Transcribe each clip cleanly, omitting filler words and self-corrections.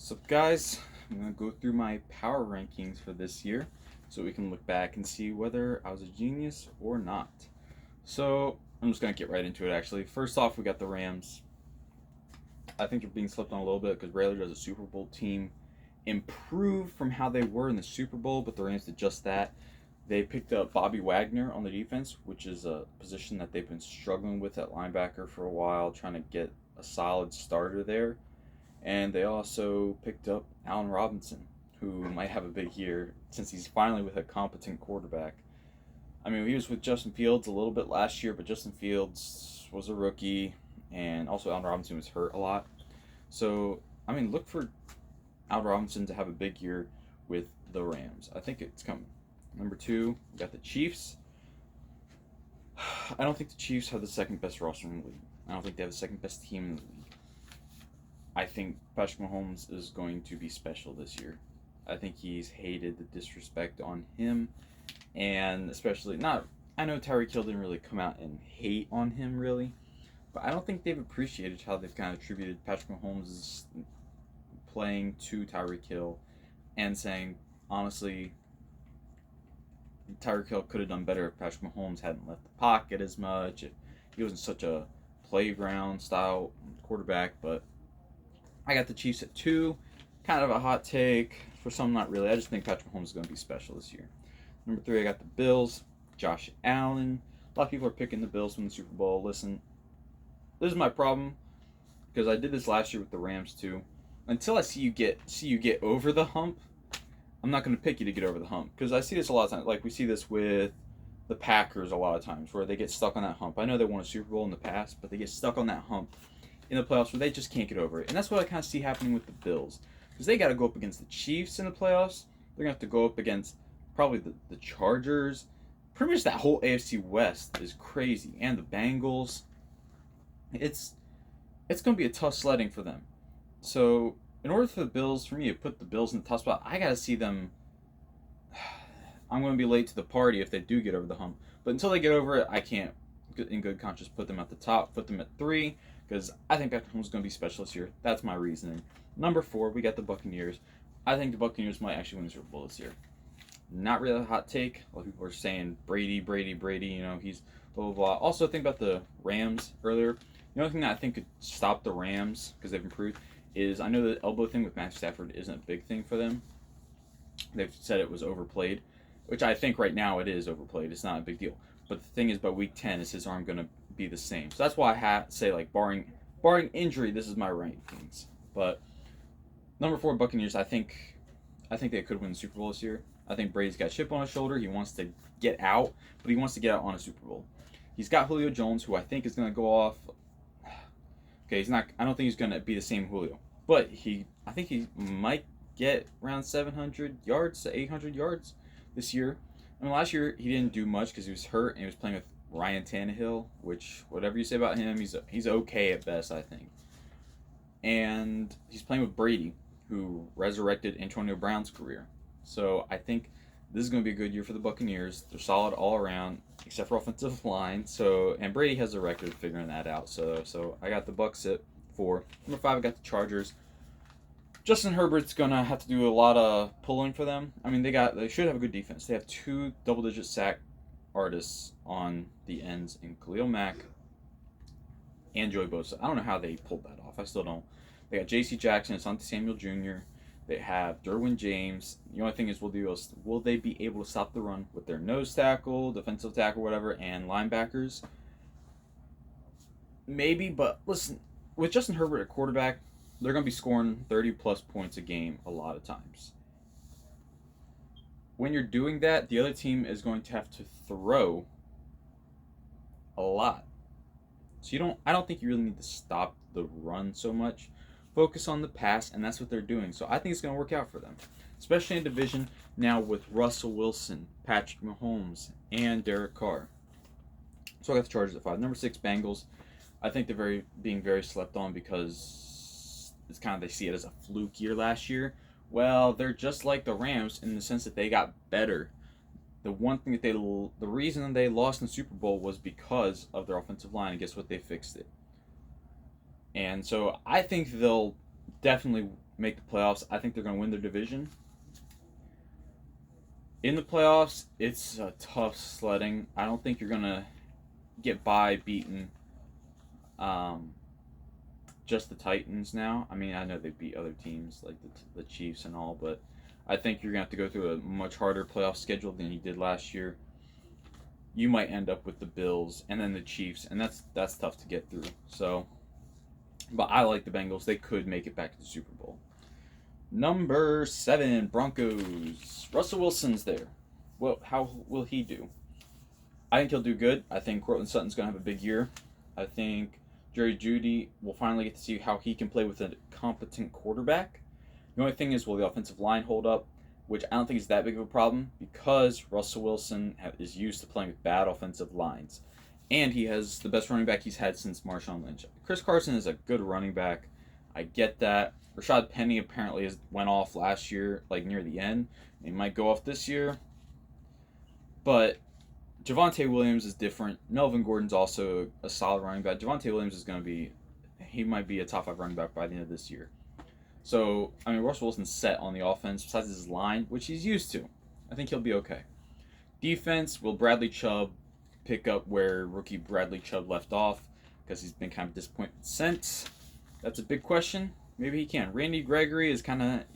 So guys, I'm going to go through my power rankings for this year so we can look back and see whether I was a genius or not. So I'm just going to get right into it actually. First off, we got the Rams. I think they're being slept on a little bit because Raiders as a Super Bowl team improved from how they were in the Super Bowl, but the Rams did just that. They picked up Bobby Wagner on the defense, which is a position that they've been struggling with at linebacker for a while, trying to get a solid starter there. And they also picked up Allen Robinson, who might have a big year since he's finally with a competent quarterback. I mean, he was with Justin Fields a little bit last year, but Justin Fields was a rookie, and also Allen Robinson was hurt a lot. So, I mean, look for Allen Robinson to have a big year with the Rams. I think it's coming. Number two, we got the Chiefs. I don't think the Chiefs have the second best roster in the league. I don't think they have the second best team in the league. I think Patrick Mahomes is going to be special this year. I think he's hated the disrespect on him, and especially not. I know Tyreek Hill didn't really come out and hate on him really, but I don't think they've appreciated how they've kind of attributed Patrick Mahomes' playing to Tyreek Hill, and saying honestly, Tyreek Hill could have done better if Patrick Mahomes hadn't left the pocket as much. If he wasn't such a playground style quarterback, but I got the Chiefs at 2. Kind of a hot take. For some, not really. I just think Patrick Mahomes is going to be special this year. Number 3, I got the Bills. Josh Allen. A lot of people are picking the Bills from the Super Bowl. Listen, this is my problem because I did this last year with the Rams too. Until I see you get over the hump, I'm not going to pick you to get over the hump because I see this a lot of times. Like we see this with the Packers a lot of times where they get stuck on that hump. I know they won a Super Bowl in the past, but they get stuck on that hump in the playoffs where they just can't get over it. And that's what I kind of see happening with the Bills. Because they got to go up against the Chiefs in the playoffs. They're going to have to go up against probably the Chargers. Pretty much that whole AFC West is crazy. And the Bengals. It's going to be a tough sledding for them. So in order for the Bills, for me to put the Bills in the top spot, I got to see them. I'm going to be late to the party if they do get over the hump. But until they get over it, I can't, in good conscience, put them at the top. Put them at 3. Because I think Patrick Mahomes is going to be special this year. That's my reasoning. Number 4, we got the Buccaneers. I think the Buccaneers might actually win the Super Bowl this year. Not really a hot take. A lot of people are saying Brady, he's blah, blah, blah. Also, think about the Rams earlier. The only thing that I think could stop the Rams, because they've improved, is I know the elbow thing with Matthew Stafford isn't a big thing for them. They've said it was overplayed, which I think right now it is overplayed. It's not a big deal. But the thing is, by week 10, is his arm going to be the same? So that's why I say, like, barring injury, this is my rankings. But number 4, Buccaneers. I think they could win the Super Bowl this year. I think Brady's got a chip on his shoulder. He wants to get out, but he wants to get out on a Super Bowl. He's got Julio Jones, who I think is going to go off. Okay, he's not. I don't think he's going to be the same Julio, but I think he might get around 700 yards to 800 yards this year. I mean, last year he didn't do much because he was hurt and he was playing with Ryan Tannehill, which whatever you say about him, he's okay at best, I think. And he's playing with Brady, who resurrected Antonio Brown's career. So I think this is going to be a good year for the Buccaneers. They're solid all around, except for offensive line. So and Brady has a record of figuring that out. So I got the Bucs at 4. Number 5, I got the Chargers. Justin Herbert's gonna have to do a lot of pulling for them. I mean, they should have a good defense. They have 2 double-digit sack artists on the ends in Khalil Mack and Joey Bosa. I don't know how they pulled that off. I still don't. They got J.C. Jackson, Asante Samuel Jr. They have Derwin James. The only thing is, will they be able to stop the run with their nose tackle, defensive tackle, whatever, and linebackers? Maybe, but listen, with Justin Herbert at quarterback, they're going to be scoring 30-plus points a game a lot of times. When you're doing that, the other team is going to have to throw a lot. So I don't think you really need to stop the run so much. Focus on the pass, and that's what they're doing. So I think it's going to work out for them, especially in a division now with Russell Wilson, Patrick Mahomes, and Derek Carr. So I got the Chargers at 5. Number 6, Bengals. I think they're being very slept on because it's kind of, they see it as a fluke year last year. Well, they're just like the Rams in the sense that they got better. The reason they lost in the Super Bowl was because of their offensive line, and guess what? They fixed it. And so I think they'll definitely make the playoffs. I think they're going to win their division. In the playoffs, it's a tough sledding. I don't think you're going to get by beating just the Titans now. I mean, I know they beat other teams like the Chiefs and all, but I think you're going to have to go through a much harder playoff schedule than you did last year. You might end up with the Bills and then the Chiefs, and that's tough to get through. So, but I like the Bengals. They could make it back to the Super Bowl. Number 7, Broncos. Russell Wilson's there. Well, how will he do? I think he'll do good. I think Courtland Sutton's going to have a big year. I think Jerry Jeudy will finally get to see how he can play with a competent quarterback. The only thing is, will the offensive line hold up? Which I don't think is that big of a problem because Russell Wilson is used to playing with bad offensive lines. And he has the best running back he's had since Marshawn Lynch. Chris Carson is a good running back. I get that. Rashad Penny apparently went off last year, like near the end. He might go off this year. But Javonte Williams is different. Melvin Gordon's also a solid running back. Javonte Williams is going to be, he might be a top 5 running back by the end of this year. So, I mean, Russell Wilson's set on the offense besides his line, which he's used to. I think he'll be okay. Defense, will Bradley Chubb pick up where rookie Bradley Chubb left off? Because he's been kind of disappointed since. That's a big question. Maybe he can. Randy Gregory is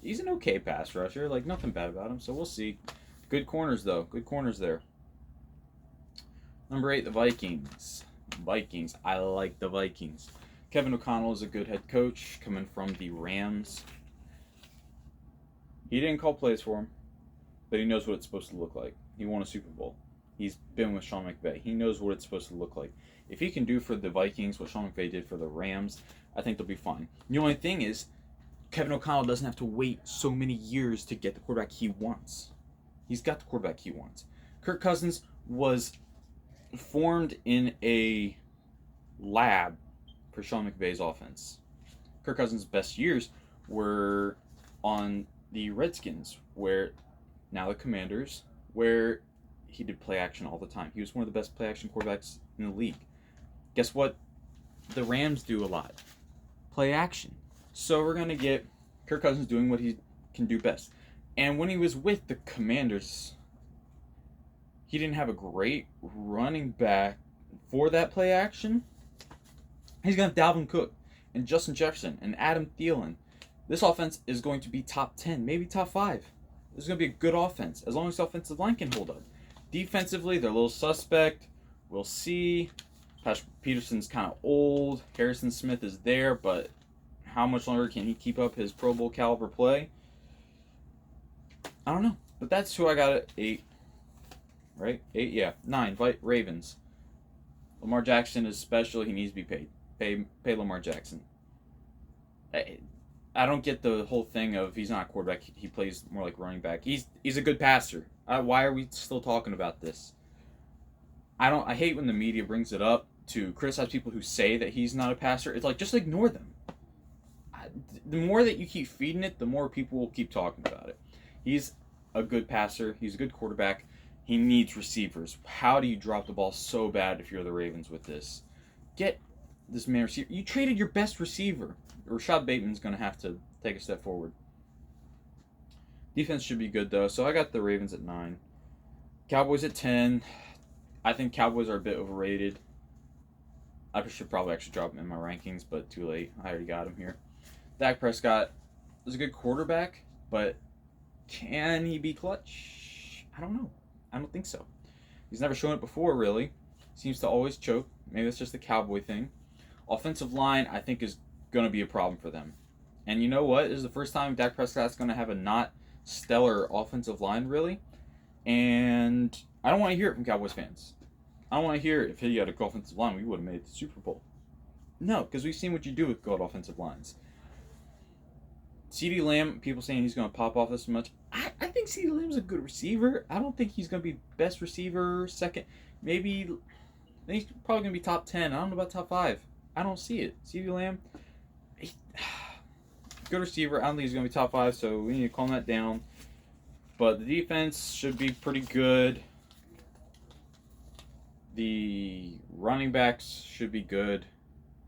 he's an okay pass rusher. Like, nothing bad about him, so we'll see. Good corners, though. Good corners there. Number 8, the Vikings. Vikings. I like the Vikings. Kevin O'Connell is a good head coach coming from the Rams. He didn't call plays for him, but he knows what it's supposed to look like. He won a Super Bowl. He's been with Sean McVay. He knows what it's supposed to look like. If he can do for the Vikings what Sean McVay did for the Rams, I think they'll be fine. The only thing is, Kevin O'Connell doesn't have to wait so many years to get the quarterback he wants. He's got the quarterback he wants. Kirk Cousins was formed in a lab for Sean McVay's offense. Kirk Cousins' best years were on the Redskins, now the Commanders, where he did play action all the time. He was one of the best play action quarterbacks in the league. Guess what? The Rams do a lot. Play action. So we're going to get Kirk Cousins doing what he can do best. And when he was with the Commanders, he didn't have a great running back for that play action. He's going to have Dalvin Cook and Justin Jefferson and Adam Thielen. This offense is going to be top 10, maybe top 5. This is going to be a good offense as long as the offensive line can hold up. Defensively, they're a little suspect. We'll see. Patrick Peterson's kind of old. Harrison Smith is there, but how much longer can he keep up his Pro Bowl caliber play? I don't know. But that's who I got at 8. Right? 8, yeah. 9, Ravens. Lamar Jackson is special. He needs to be paid. Pay Lamar Jackson. I don't get the whole thing of he's not a quarterback. He plays more like running back. He's a good passer. Why are we still talking about this? I hate when the media brings it up to criticize people who say that he's not a passer. It's like, just ignore them. The more that you keep feeding it, the more people will keep talking about it. He's a good passer. He's a good quarterback. He needs receivers. How do you drop the ball so bad if you're the Ravens with this? Get this man receiver. You traded your best receiver. Rashad Bateman's going to have to take a step forward. Defense should be good, though. So I got the Ravens at 9. Cowboys at 10. I think Cowboys are a bit overrated. I should probably actually drop them in my rankings, but too late. I already got him here. Dak Prescott is a good quarterback, but can he be clutch? I don't know. I don't think so. He's never shown it before, really. Seems to always choke. Maybe that's just a Cowboy thing. Offensive line, I think, is going to be a problem for them. And you know what? This is the first time Dak Prescott's going to have a not stellar offensive line, really. And I don't want to hear it from Cowboys fans. I don't want to hear it. If he had a good offensive line, we would have made it to the Super Bowl. No, because we've seen what you do with good offensive lines. CeeDee Lamb, people saying he's going to pop off this much. I think CeeDee Lamb's a good receiver. I don't think he's going to be best receiver, second. Maybe, I think he's probably going to be top 10. I don't know about top 5. I don't see it. CeeDee Lamb, good receiver. I don't think he's going to be top 5, so we need to calm that down. But the defense should be pretty good. The running backs should be good.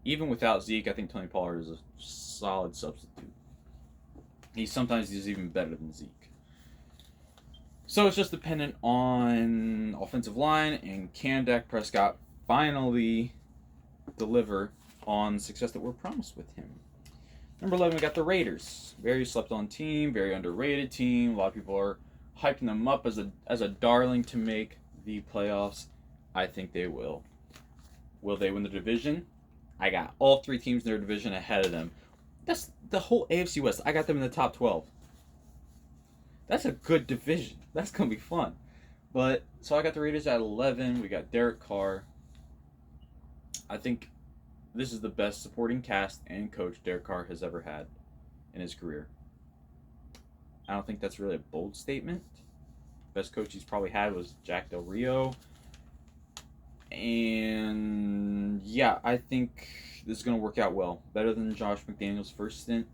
Even without Zeke, I think Tony Pollard is a solid substitute. He's even better than Zeke. So it's just dependent on offensive line, and can Dak Prescott finally deliver on success that we're promised with him. Number 11, we got the Raiders. Very slept on team, very underrated team. A lot of people are hyping them up as a darling to make the playoffs. I think they will. Will they win the division? I got all 3 teams in their division ahead of them. That's the whole AFC West. I got them in the top 12. That's a good division. That's going to be fun. But, so I got the Raiders at 11. We got Derek Carr. I think this is the best supporting cast and coach Derek Carr has ever had in his career. I don't think that's really a bold statement. Best coach he's probably had was Jack Del Rio. And yeah, I think this is going to work out well. Better than Josh McDaniels' first stint.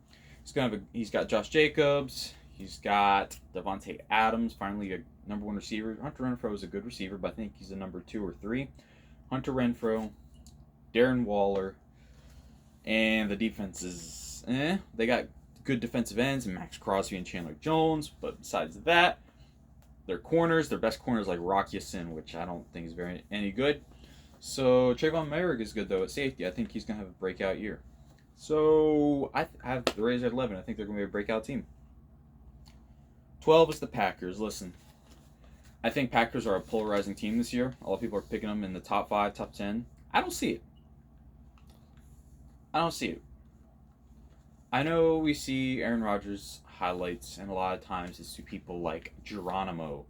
He's got Josh Jacobs. He's got Devontae Adams, finally a number 1 receiver. Hunter Renfrow is a good receiver, but I think he's a number 2 or 3. Hunter Renfrow, Darren Waller, and the defense is they got good defensive ends, Max Crosby and Chandler Jones, but besides that, their best corners like Rock Ya-Sin, which I don't think is any good. So Trayvon Merrick is good though at safety. I think he's gonna have a breakout year. So I have the Raiders at 11. I think they're gonna be a breakout team. 12 is the Packers. Listen, I think Packers are a polarizing team this year. A lot of people are picking them in the top 5, top 10. I don't see it. I know we see Aaron Rodgers highlights, and a lot of times it's to people like Geronimo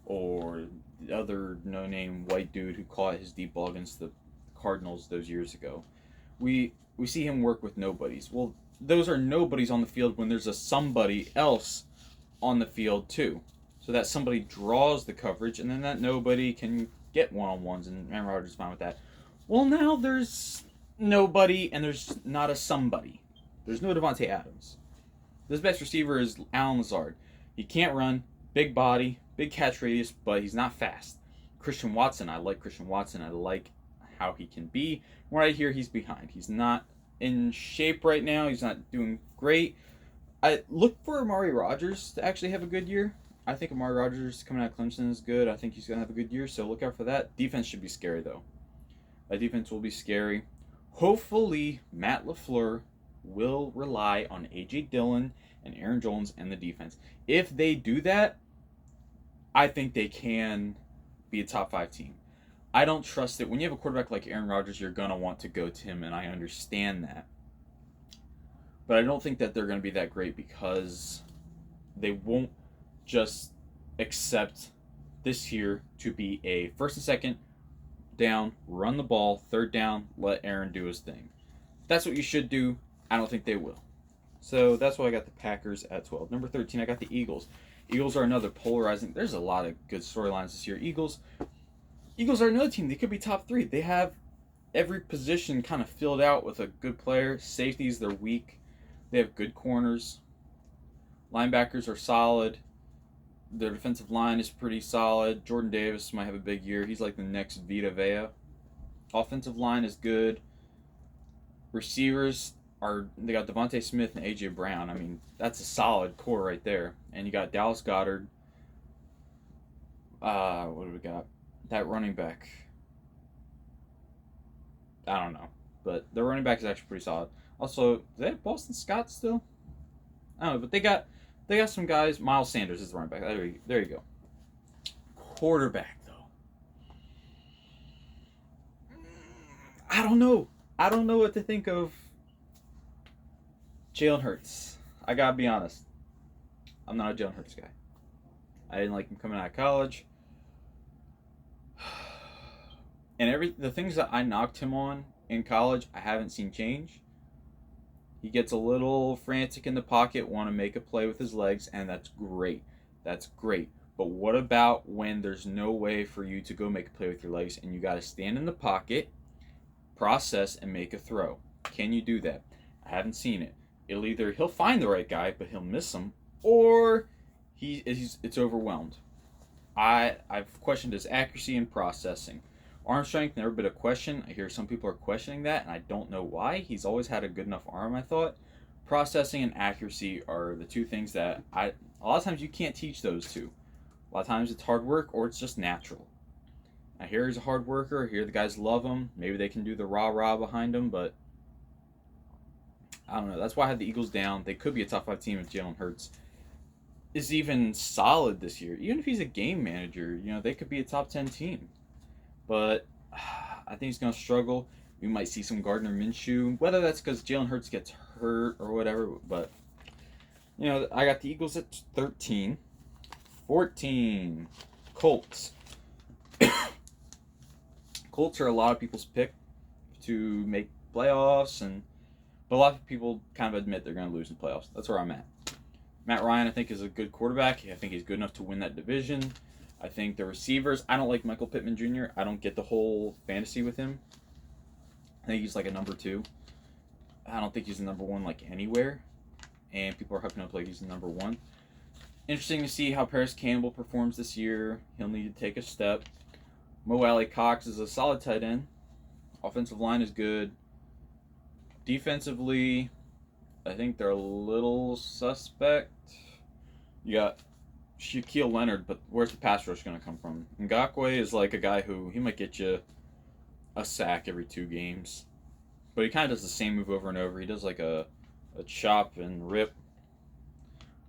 or the other no-name white dude who caught his deep ball against the Cardinals those years ago. We see him work with nobodies. Well, those are nobodies on the field when there's a somebody else on the field too. So that somebody draws the coverage, and then that nobody can get one-on-ones, and Aaron Rodgers is fine with that. Well, now there's nobody, and there's not a somebody. There's no Devontae Adams. This best receiver is Allen Lazard. He can't run, big body, big catch radius, but he's not fast. Christian Watson, I like Christian Watson. I like how he can be. Right here, he's behind. He's not in shape right now. He's not doing great. I look for Amari Rodgers to actually have a good year. I think Amari Rodgers coming out of Clemson is good. I think he's going to have a good year, so look out for that. Defense should be scary, though. That defense will be scary. Hopefully, Matt LaFleur will rely on A.J. Dillon and Aaron Jones and the defense. If they do that, I think they can be a top 5 team. I don't trust it. When you have a quarterback like Aaron Rodgers, you're going to want to go to him, and I understand that. But I don't think that they're going to be that great because they won't just accept this year to be a first and second down, run the ball, third down, let Aaron do his thing. That's what you should do. I don't think they will. So that's why I got the Packers at 12. Number 13, I got the Eagles. Eagles are another polarizing. There's a lot of good storylines this year. Eagles are another team. They could be top 3. They have every position kind of filled out with a good player. Safeties, they're weak. They have good corners. Linebackers are solid. Their defensive line is pretty solid. Jordan Davis might have a big year. He's like the next Vita Vea. Offensive line is good. Receivers they got Devontae Smith and A.J. Brown. I mean, that's a solid core right there. And you got Dallas Goedert. What do we got? That running back. I don't know. But their running back is actually pretty solid. Also, do they have Boston Scott still? I don't know, but they got some guys. Miles Sanders is the running back. There you go. Quarterback, though. I don't know. I don't know what to think of Jalen Hurts. I gotta be honest. I'm not a Jalen Hurts guy. I didn't like him coming out of college. And the things that I knocked him on in college, I haven't seen change. He gets a little frantic in the pocket, want to make a play with his legs, and that's great. That's great. But what about when there's no way for you to go make a play with your legs and you got to stand in the pocket, process, and make a throw? Can you do that? I haven't seen it. He'll find the right guy, but he'll miss him, or it's overwhelmed. I've questioned his accuracy and processing. Arm strength, never been a question. I hear some people are questioning that, and I don't know why. He's always had a good enough arm, I thought. Processing and accuracy are the two things that a lot of times you can't teach those two. A lot of times it's hard work or it's just natural. Now here he's a hard worker. Here the guys love him. Maybe they can do the rah rah behind him, but I don't know. That's why I had the Eagles down. They could be a top 5 team if Jalen Hurts is even solid this year. Even if he's a game manager, they could be a top 10 team. But I think he's going to struggle. We might see some Gardner Minshew, whether that's because Jalen Hurts gets hurt or whatever. But, I got the Eagles at 13. 14, Colts. Colts are a lot of people's pick to make playoffs, but a lot of people kind of admit they're going to lose in playoffs. That's where I'm at. Matt Ryan, I think, is a good quarterback. I think he's good enough to win that division. I think the receivers, I don't like Michael Pittman Jr. I don't get the whole fantasy with him. I think he's like a number 2. I don't think he's a number 1 like anywhere. And people are hyping up like he's the number 1. Interesting to see how Paris Campbell performs this year. He'll need to take a step. Mo Alley Cox is a solid tight end. Offensive line is good. Defensively, I think they're a little suspect. You got Shaquille Leonard, but where's the pass rush going to come from? Ngakoue is like a guy who he might get you a sack every 2 games. But he kind of does the same move over and over. He does like a chop and rip.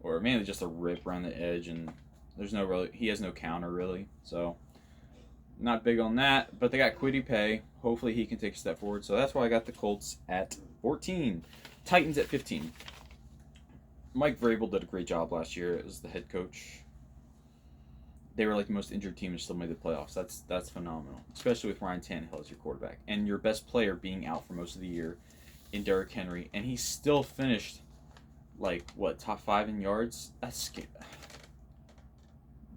Or mainly just a rip around the edge, and he has no counter really. So not big on that. But they got Kwity Paye. Hopefully he can take a step forward. So that's why I got the Colts at 14. Titans at 15. Mike Vrabel did a great job last year as the head coach. They were like the most injured team and still made the playoffs. That's phenomenal, especially with Ryan Tannehill as your quarterback and your best player being out for most of the year in Derrick Henry, and he still finished top 5 in yards. That's scary.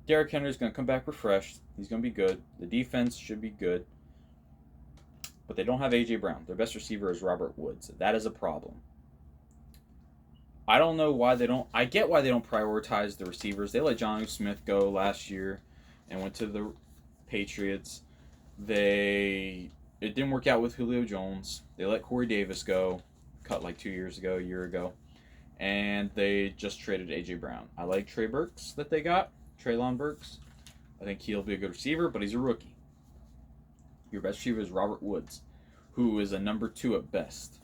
Derrick Henry's going to come back refreshed. He's going to be good. The defense should be good. But they don't have A.J. Brown. Their best receiver is Robert Woods. That is a problem. I don't know why they don't. I get why they don't prioritize the receivers. They let Jonnu Smith go last year and went to the Patriots. It didn't work out with Julio Jones. They let Corey Davis go, cut like 2 years ago, a year ago. And they just traded A.J. Brown. I like Trey Burks that they got. Treylon Burks. I think he'll be a good receiver, but he's a rookie. Your best receiver is Robert Woods, who is a number 2 at best.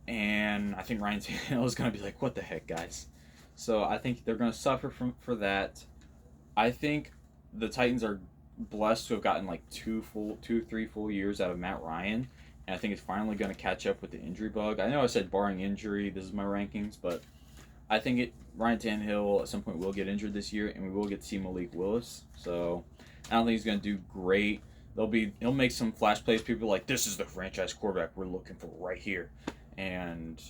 And I think Ryan Tannehill is going to be like, what the heck, guys? So I think they're going to suffer for that. I think the Titans are blessed to have gotten like 3 full years out of Matt Ryan. And I think it's finally going to catch up with the injury bug. I know I said barring injury, this is my rankings, but I think Ryan Tannehill at some point will get injured this year, and we will get to see Malik Willis. So I don't think he's going to do great. He'll make some flash plays. People are like, this is the franchise quarterback we're looking for right here. And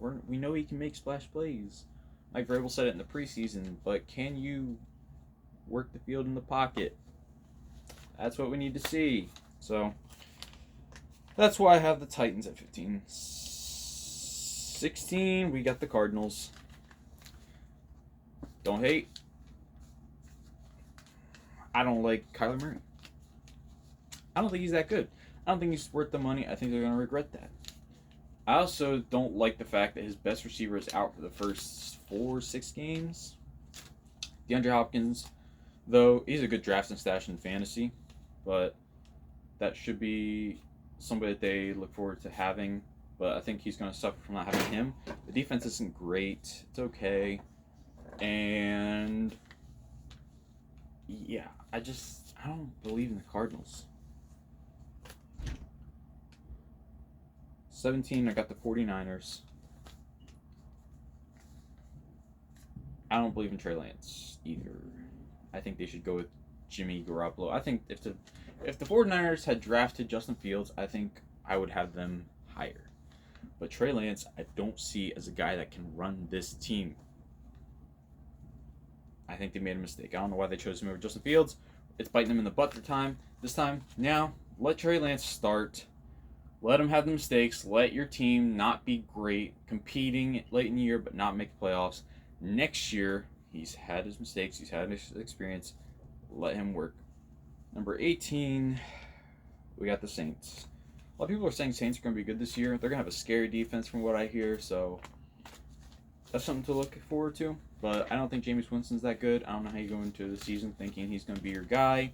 we know he can make splash plays. Mike Vrabel said it in the preseason, but can you work the field in the pocket? That's what we need to see. So that's why I have the Titans at 15. 16, we got the Cardinals. Don't hate. I don't like Kyler Murray. I don't think he's that good. I don't think he's worth the money. I think they're going to regret that. I also don't like the fact that his best receiver is out for the first 4-6 games. DeAndre Hopkins, though, he's a good draft and stash in fantasy, but that should be somebody that they look forward to having. But I think he's going to suffer from not having him. The defense isn't great. It's okay. And yeah, I don't believe in the Cardinals. 17, I got the 49ers. I don't believe in Trey Lance either. I think they should go with Jimmy Garoppolo. I think if the 49ers had drafted Justin Fields, I think I would have them higher. But Trey Lance, I don't see as a guy that can run this team. I think they made a mistake. I don't know why they chose him over Justin Fields. It's biting them in the butt this time. Now, let Trey Lance start. Let him have the mistakes. Let your team not be great, competing late in the year but not make the playoffs. Next year, he's had his mistakes. He's had his experience. Let him work. Number 18, we got the Saints. A lot of people are saying Saints are going to be good this year. They're going to have a scary defense from what I hear, so that's something to look forward to. But I don't think Jameis Winston's that good. I don't know how you go into the season thinking he's going to be your guy.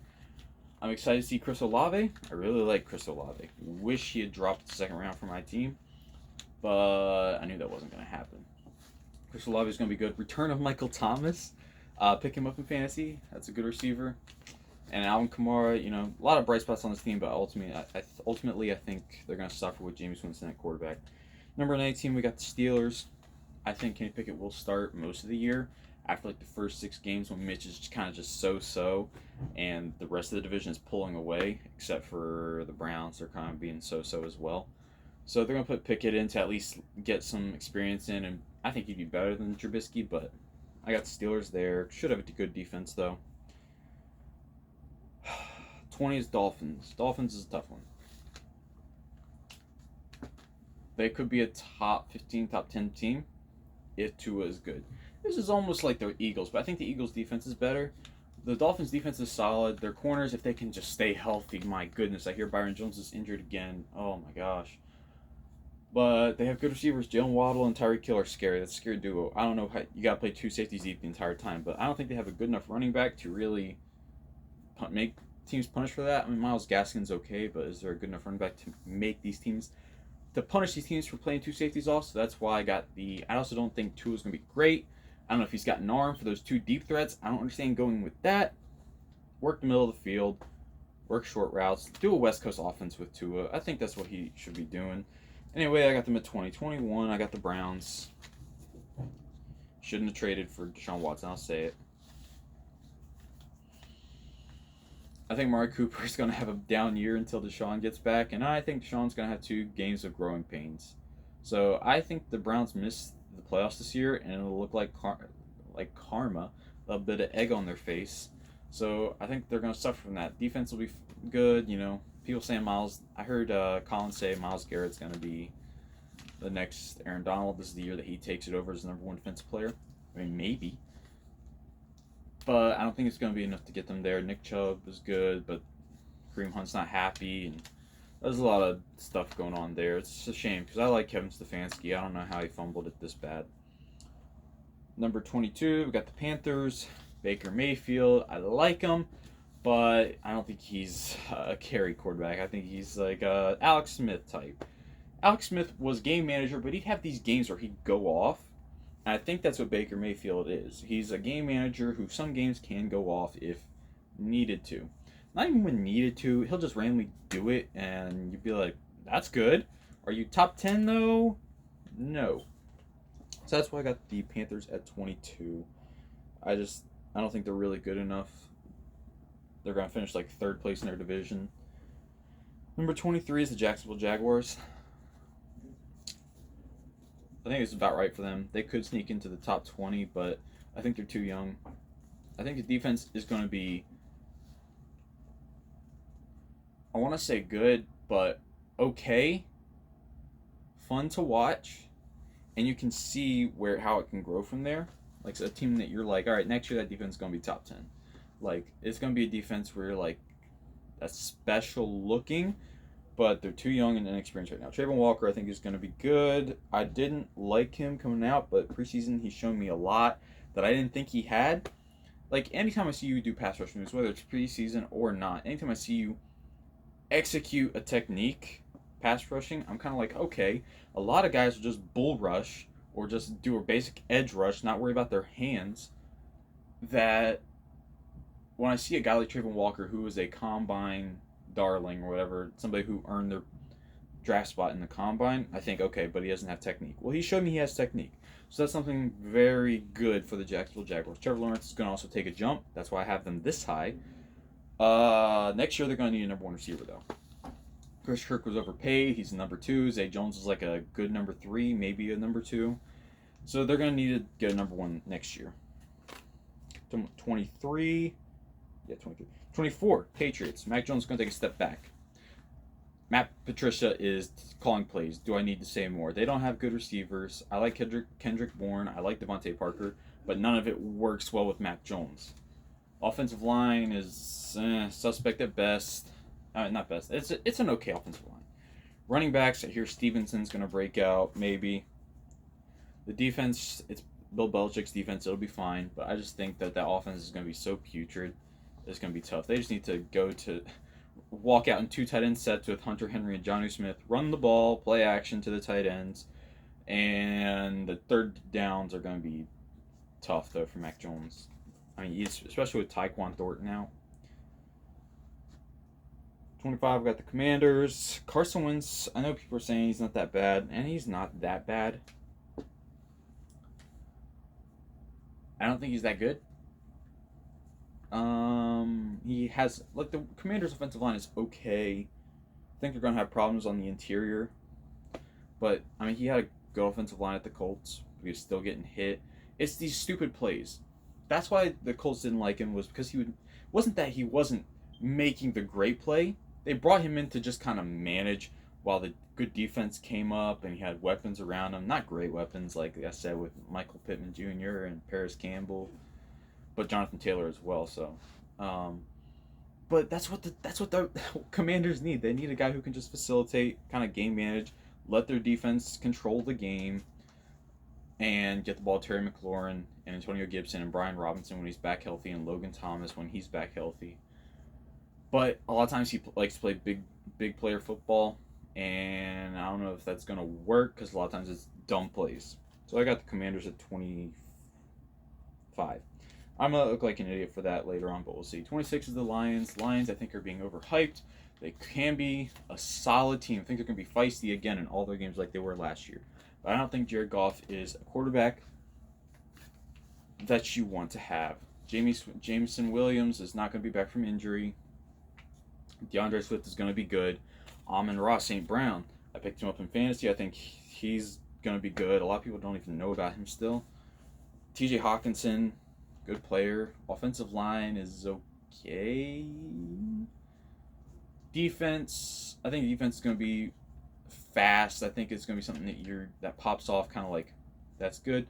I'm excited to see Chris Olave. I really like Chris Olave. Wish he had dropped the second round for my team, but I knew that wasn't going to happen. Chris Olave is going to be good. Return of Michael Thomas. Pick him up in fantasy. That's a good receiver. And Alvin Kamara, a lot of bright spots on this team, but ultimately I think they're going to suffer with Jameis Winston at quarterback. Number 19, we got the Steelers. I think Kenny Pickett will start most of the year after the first 6 games when Mitch is kind of just so-so, and the rest of the division is pulling away, except for the Browns. They're kind of being so-so as well. So they're going to put Pickett in to at least get some experience in, and I think he'd be better than Trubisky, but I got the Steelers there. Should have a good defense, though. 20 is Dolphins. Dolphins is a tough one. They could be a top 15, top 10 team if Tua is good. This is almost like the Eagles, but I think the Eagles' defense is better. The Dolphins' defense is solid. Their corners, if they can just stay healthy, my goodness. I hear Byron Jones is injured again. Oh, my gosh. But they have good receivers. Jalen Waddle and Tyreek Hill are scary. That's a scary duo. I don't know how you got to play 2 safeties deep the entire time, but I don't think they have a good enough running back to really make teams punish for that. I mean, Myles Gaskin's okay, but is there a good enough running back to make these teams, to punish these teams for playing 2 safeties off? So that's why I got I also don't think Tua's going to be great. I don't know if he's got an arm for those 2 deep threats. I don't understand going with that. Work the middle of the field, work short routes, do a West Coast offense with Tua. I think that's what he should be doing. Anyway, I got them at 2021. I got the Browns. Shouldn't have traded for Deshaun Watson, I'll say it. I think Amari Cooper is going to have a down year until Deshaun gets back, and I think Deshaun's going to have 2 games of growing pains. So I think the Browns miss the playoffs this year, and it'll look like karma, a bit of egg on their face. So I think they're going to suffer from that. Defense will be good, People saying I heard Colin say Myles Garrett's going to be the next Aaron Donald. This is the year that he takes it over as the number 1 defensive player. I mean, maybe. But I don't think it's going to be enough to get them there. Nick Chubb is good, but Kareem Hunt's not happy. And there's a lot of stuff going on there. It's a shame because I like Kevin Stefanski. I don't know how he fumbled it this bad. Number 22, we got the Panthers. Baker Mayfield. I like him, but I don't think he's a carry quarterback. I think he's like a Alex Smith type. Alex Smith was game manager, but he'd have these games where he'd go off. And I think that's what Baker Mayfield is. He's a game manager who some games can go off if needed to. Not even when needed to. He'll just randomly do it, and you'd be like, that's good. Are you top 10, though? No. So that's why I got the Panthers at 22. I don't think they're really good enough. They're going to finish 3rd place in their division. Number 23 is the Jacksonville Jaguars. I think it's about right for them. They could sneak into the top 20, but I think they're too young. I think the defense is going to be, I want to say good, but okay. Fun to watch. And you can see how it can grow from there. Like a team that you're like, all right, next year that defense is going to be top 10. It's going to be a defense where you're like, that's special looking, but they're too young and inexperienced right now. Trayvon Walker, I think, is going to be good. I didn't like him coming out, but preseason he's shown me a lot that I didn't think he had. Anytime I see you do pass rush moves, whether it's preseason or not, anytime I see you execute a technique, pass rushing, I'm kind of like, okay, a lot of guys will just bull rush or just do a basic edge rush, not worry about their hands. That when I see a guy like Trayvon Walker, who is a combine darling or whatever, somebody who earned their draft spot in the combine, I think, okay, but he doesn't have technique. Well, he showed me he has technique. So that's something very good for the Jacksonville Jaguars. Trevor Lawrence is going to also take a jump. That's why I have them this high. Next year, they're going to need a number 1 receiver, though. Chris Kirk was overpaid. He's a number 2. Zay Jones is like a good number 3, maybe a number 2. So they're going to need to get a number 1 next year. 23. Yeah, 23. 24, Patriots. Mac Jones is going to take a step back. Matt Patricia is calling plays. Do I need to say more? They don't have good receivers. I like Kendrick Bourne. I like Devontae Parker. But none of it works well with Mac Jones. Offensive line is suspect at best. Not best. It's an okay offensive line. Running backs, I hear Stevenson's going to break out, maybe. The defense, it's Bill Belichick's defense, it'll be fine. But I just think that offense is going to be so putrid. It's going to be tough. They just need to walk out in two tight end sets with Hunter Henry and Jonnu Smith, run the ball, play action to the tight ends, and the third downs are going to be tough, though, for Mac Jones. I mean, especially with Tyquan Thornton now. 25, we got the Commanders. Carson Wentz, I know people are saying he's not that bad, and he's not that bad. I don't think he's that good. He has, like, the Commanders' offensive line is okay. I think they're going to have problems on the interior. But, I mean, he had a good offensive line at the Colts. He was still getting hit. It's these stupid plays. That's why the Colts didn't like him, was because wasn't that he wasn't making the great play. They brought him in to just kind of manage while the good defense came up and he had weapons around him. Not great weapons, like I said, with Michael Pittman Jr. and Paris Campbell, but Jonathan Taylor as well. So, but that's what the Commanders need. They need a guy who can just facilitate, kind of game manage, let their defense control the game, and get the ball to Terry McLaurin and Antonio Gibson and Brian Robinson when he's back healthy, and Logan Thomas when he's back healthy. But a lot of times he likes to play big player football, and I don't know if that's going to work because a lot of times it's dumb plays. So I got the Commanders at 25. I'm going to look like an idiot for that later on, but we'll see. 26 is the Lions. Lions, I think, are being overhyped. They can be a solid team. I think they're going to be feisty again in all their games like they were last year. But I don't think Jared Goff is a quarterback that you want to have. Jameson Williams is not going to be back from injury. DeAndre Swift is going to be good. Amon-Ra St. Brown, I picked him up in fantasy. I think he's going to be good. A lot of people don't even know about him still. TJ Hawkinson, good player. Offensive line is okay. Defense, I think defense is going to be fast. I think it's going to be something that pops off, kind of like, that's good.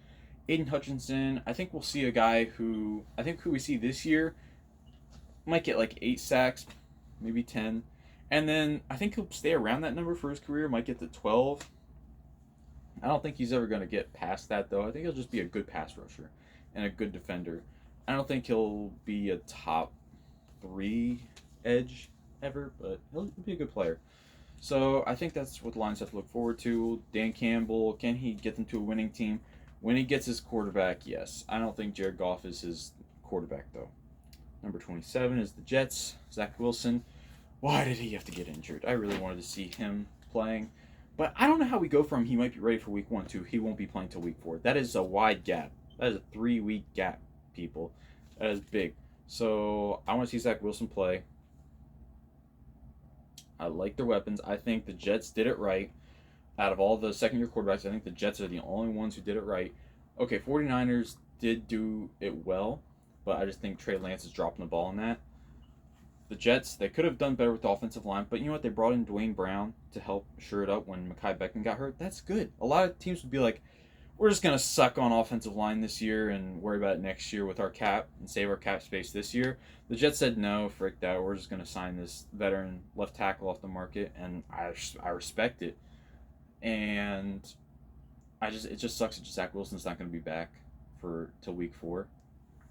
Aiden Hutchinson, I think we'll see a guy who we see this year might get like 8 sacks, maybe 10. And then I think he'll stay around that number for his career, might get to 12. I don't think he's ever going to get past that, though. I think he'll just be a good pass rusher and a good defender. I don't think he'll be a top 3 edge ever, but he'll be a good player. So I think that's what the Lions have to look forward to. Dan Campbell, can he get them to a winning team? When he gets his quarterback, yes. I don't think Jared Goff is his quarterback, though. Number 27 is the Jets. Zach Wilson. Why did he have to get injured? I really wanted to see him playing. But I don't know how we go from he might be ready for week 1 to he won't be playing till week 4. That is a wide gap. That is a 3-week gap, people. That is big. So I want to see Zach Wilson play. I like their weapons. I think the Jets did it right. Out of all the second-year quarterbacks, I think the Jets are the only ones who did it right. Okay, 49ers did do it well, but I just think Trey Lance is dropping the ball on that. The Jets, they could have done better with the offensive line, but you know what? They brought in Dwayne Brown to help shore it up when Mekhi Becton got hurt. That's good. A lot of teams would be like, we're just going to suck on offensive line this year and worry about it next year with our cap and save our cap space this year. The Jets said, no, frick that. We're just going to sign this veteran left tackle off the market, and I respect it. And it just sucks that Zach Wilson's not going to be back till week 4.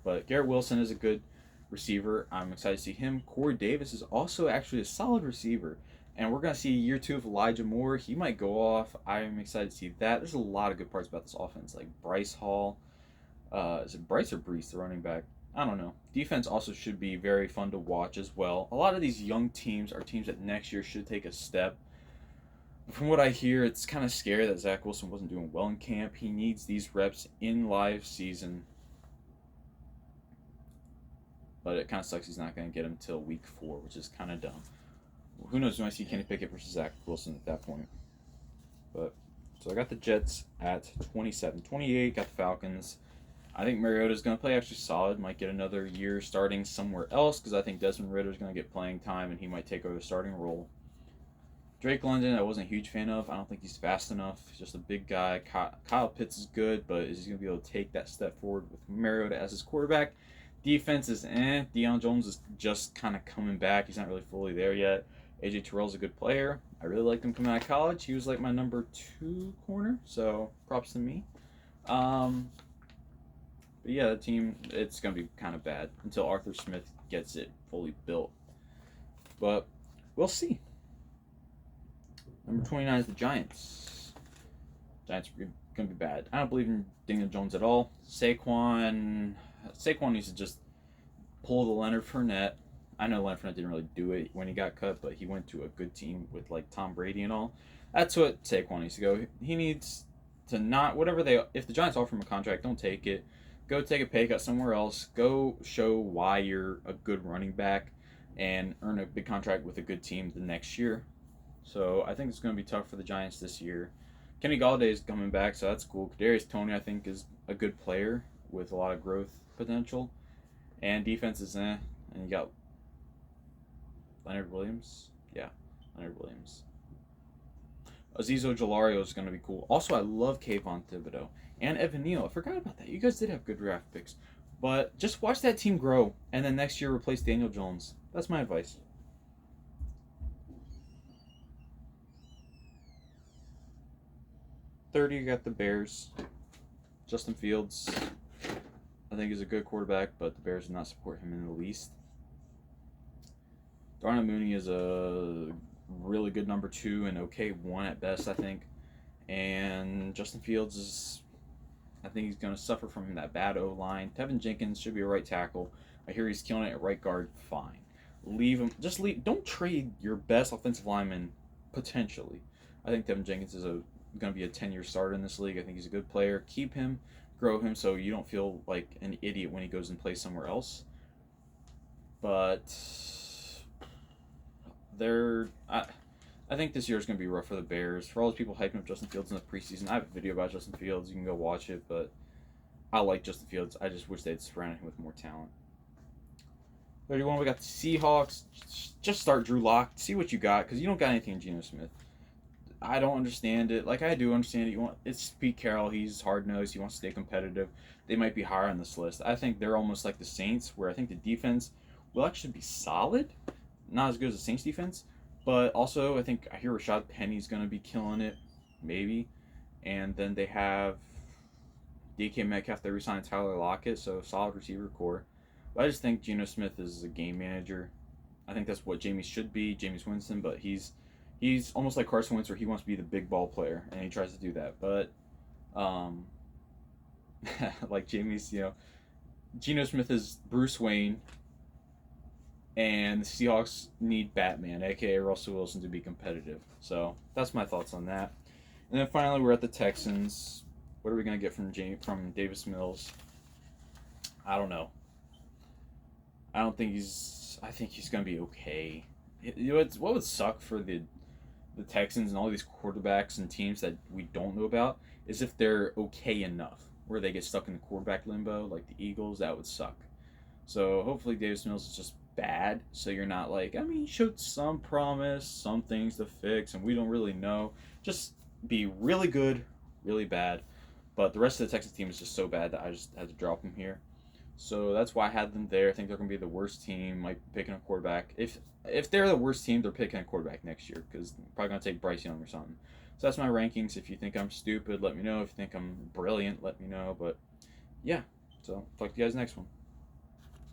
But Garrett Wilson is a good receiver. I'm excited to see him. Corey Davis is also actually a solid receiver. And we're going to see year 2 of Elijah Moore. He might go off. I'm excited to see that. There's a lot of good parts about this offense, like Bryce Hall. Is it Bryce or Brees, the running back? I don't know. Defense also should be very fun to watch as well. A lot of these young teams are teams that next year should take a step. From what I hear, it's kind of scary that Zach Wilson wasn't doing well in camp. He needs these reps in live season. But it kind of sucks he's not going to get him till week 4, which is kind of dumb. Who knows? We might see Kenny Pickett versus Zach Wilson at that point. But so I got the Jets at 27. 28, got the Falcons. I think Mariota's going to play actually solid. Might get another year starting somewhere else because I think Desmond Ritter's going to get playing time and he might take over the starting role. Drake London, I wasn't a huge fan of. I don't think he's fast enough. He's just a big guy. Kyle Pitts is good, but is he going to be able to take that step forward with Mariota as his quarterback? Defense is Deion Jones is just kind of coming back. He's not really fully there yet. AJ Terrell's a good player. I really liked him coming out of college. He was like my number 2 corner, so props to me. Um, but yeah, the team, it's going to be kind of bad until Arthur Smith gets it fully built. But we'll see. Number 29 is the Giants. Giants are going to be bad. I don't believe in Daniel Jones at all. Saquon needs to just pull the Leonard Fournette. I know Leonard Fournette didn't really do it when he got cut, but he went to a good team with like Tom Brady and all. That's what Saquon needs to go. He needs to not if the Giants offer him a contract, don't take it. Go take a pay cut somewhere else. Go show why you're a good running back and earn a big contract with a good team the next year. So I think it's going to be tough for the Giants this year. Kenny Galladay is coming back, so that's cool. Kadarius Toney, I think, is a good player with a lot of growth potential. And defense is And you got Leonard Williams. Yeah, Leonard Williams. Azeez Ojulari is going to be cool. Also, I love Kayvon Thibodeau and Evan Neal. I forgot about that. You guys did have good draft picks. But just watch that team grow, and then next year replace Daniel Jones. That's my advice. 30, you got the Bears. Justin Fields, I think, is a good quarterback, but the Bears do not support him in the least. Darnell Mooney is a really good number 2 and okay 1 at best, I think. And Justin Fields I think he's going to suffer from that bad O-line. Tevin Jenkins should be a right tackle. I hear he's killing it at right guard. Fine. Leave him. Just leave. Don't trade your best offensive lineman, potentially. I think Tevin Jenkins is going to be a 10-year starter in this league. I think he's a good player. Keep him, grow him, so you don't feel like an idiot when he goes and plays somewhere else. But I think this year is going to be rough for the Bears. For all those people hyping up Justin Fields in the preseason, I have a video about Justin Fields. You can go watch it, but I like Justin Fields. I just wish they'd surround him with more talent. 31, we got the Seahawks. Just start Drew Lock. See what you got, because you don't got anything in Geno Smith. I don't understand it. Like, I do understand it. It's Pete Carroll. He's hard-nosed. He wants to stay competitive. They might be higher on this list. I think they're almost like the Saints, where I think the defense will actually be solid. Not as good as the Saints defense. But also, I hear Rashad Penny's going to be killing it, maybe. And then they have DK Metcalf. They re-signed Tyler Lockett, so solid receiver core. But I just think Geno Smith is a game manager. I think that's what Jameis should be, Jameis Winston. But he's almost like Carson Wentz, where he wants to be the big ball player, and he tries to do that. But like Jameis, Geno Smith is Bruce Wayne. And the Seahawks need Batman, a.k.a. Russell Wilson, to be competitive. So that's my thoughts on that. And then finally, we're at the Texans. What are we going to get from Davis Mills? I don't know. I think he's going to be okay. What would suck for the Texans and all these quarterbacks and teams that we don't know about is if they're okay enough, where they get stuck in the quarterback limbo, like the Eagles. That would suck. So hopefully Davis Mills is just bad, so you're not like, he showed some promise, some things to fix, and we don't really know. Just be really good, really bad. But the rest of the Texas team is just so bad that I just had to drop them here. So that's why I had them there. I think they're going to be the worst team, like picking a quarterback. If they're the worst team, they're picking a quarterback next year, because they're probably going to take Bryce Young or something. So that's my rankings. If you think I'm stupid, let me know. If you think I'm brilliant, let me know. But yeah, so talk to you guys next one.